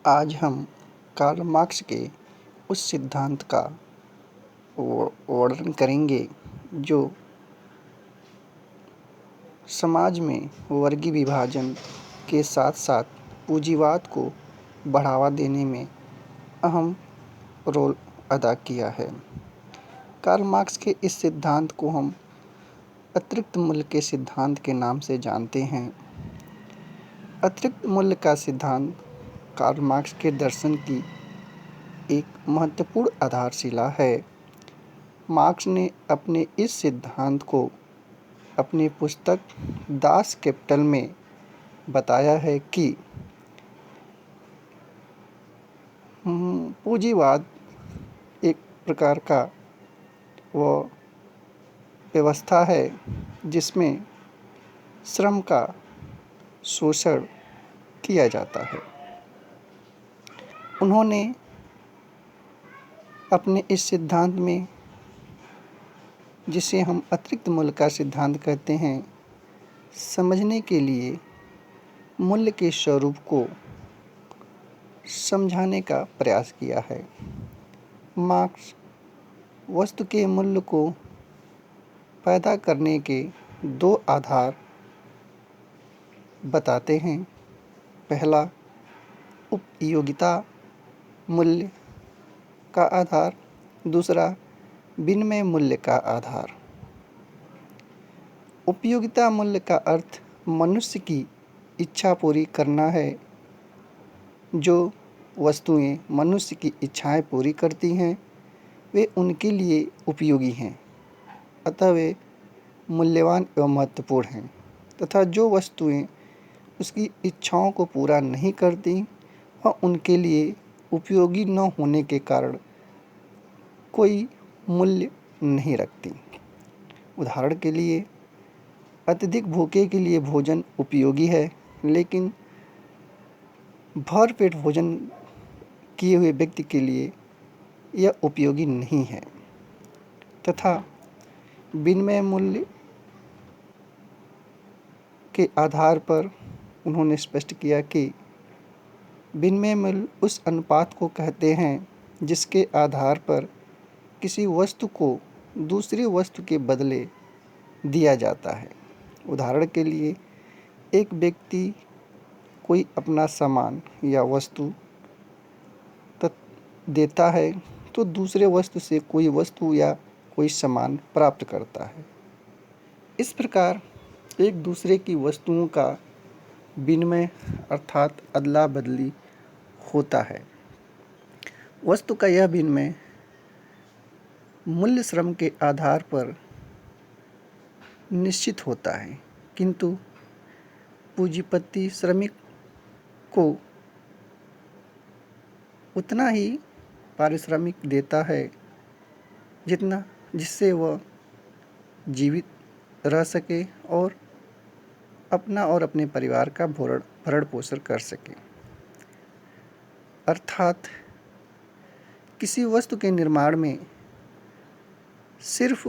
आज हम Karl Marx के उस सिद्धांत का वर्णन करेंगे जो समाज में वर्गीय विभाजन के साथ साथ पूंजीवाद को बढ़ावा देने में अहम रोल अदा किया है। कार्ल मार्क्स के इस सिद्धांत को हम अतिरिक्त मूल्य के सिद्धांत के नाम से जानते हैं। अतिरिक्त मूल्य का सिद्धांत कार्ल मार्क्स के दर्शन की एक महत्वपूर्ण आधारशिला है। मार्क्स ने अपने इस सिद्धांत को अपनी पुस्तक दास कैपिटल में बताया है कि पूंजीवाद एक प्रकार का वह व्यवस्था है जिसमें श्रम का शोषण किया जाता है। उन्होंने अपने इस सिद्धांत में, जिसे हम अतिरिक्त मूल्य का सिद्धांत कहते हैं, समझने के लिए मूल्य के स्वरूप को समझाने का प्रयास किया है। मार्क्स वस्तु के मूल्य को पैदा करने के दो आधार बताते हैं। पहला उपयोगिता मूल्य का आधार, दूसरा विनिमय मूल्य का आधार। उपयोगिता मूल्य का अर्थ मनुष्य की इच्छा पूरी करना है। जो वस्तुएं मनुष्य की इच्छाएं पूरी करती हैं वे उनके लिए उपयोगी हैं, अतः वे मूल्यवान एवं महत्वपूर्ण हैं, तथा जो वस्तुएं उसकी इच्छाओं को पूरा नहीं करती वह उनके लिए उपयोगी न होने के कारण कोई मूल्य नहीं रखती। उदाहरण के लिए, अत्यधिक भूखे के लिए भोजन उपयोगी है, लेकिन भर पेट भोजन किए हुए व्यक्ति के लिए यह उपयोगी नहीं है। तथा विनिमय मूल्य के आधार पर उन्होंने स्पष्ट किया कि विनिमय मूल्य उस अनुपात को कहते हैं जिसके आधार पर किसी वस्तु को दूसरी वस्तु के बदले दिया जाता है। उदाहरण के लिए, एक व्यक्ति कोई अपना सामान या वस्तु देता है तो दूसरे वस्तु से कोई वस्तु या कोई सामान प्राप्त करता है। इस प्रकार एक दूसरे की वस्तुओं का विनिमय अर्थात अदला बदली होता है। वस्तु का यह विनिमय मूल्य श्रम के आधार पर निश्चित होता है, किंतु पूंजीपति श्रमिक को उतना ही पारिश्रमिक देता है जिससे वह जीवित रह सके और अपना और अपने परिवार का भरण पोषण कर सके। अर्थात किसी वस्तु के निर्माण में सिर्फ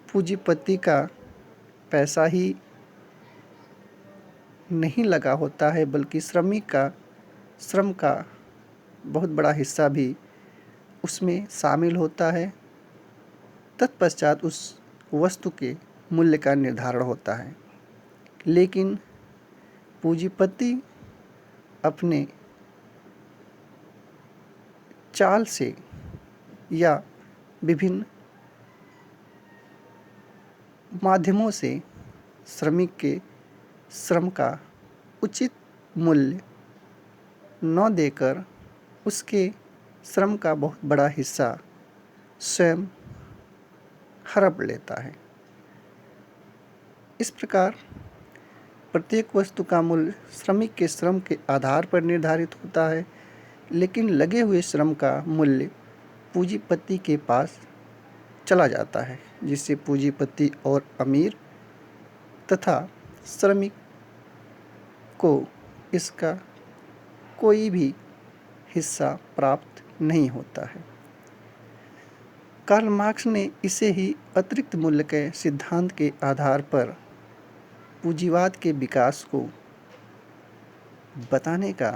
पूंजीपति का पैसा ही नहीं लगा होता है, बल्कि श्रम का बहुत बड़ा हिस्सा भी उसमें शामिल होता है। तत्पश्चात उस वस्तु के मूल्य का निर्धारण होता है। लेकिन पूंजीपति अपने चाल से या विभिन्न माध्यमों से श्रमिक के श्रम का उचित मूल्य न देकर उसके श्रम का बहुत बड़ा हिस्सा स्वयं हड़प लेता है। इस प्रकार प्रत्येक वस्तु का मूल्य श्रमिक के श्रम के आधार पर निर्धारित होता है, लेकिन लगे हुए श्रम का मूल्य पूंजीपति के पास चला जाता है, जिससे पूंजीपति और अमीर तथा श्रमिक को इसका कोई भी हिस्सा प्राप्त नहीं होता है। कार्ल मार्क्स ने इसे ही अतिरिक्त मूल्य के सिद्धांत के आधार पर पूंजीवाद के विकास को बताने का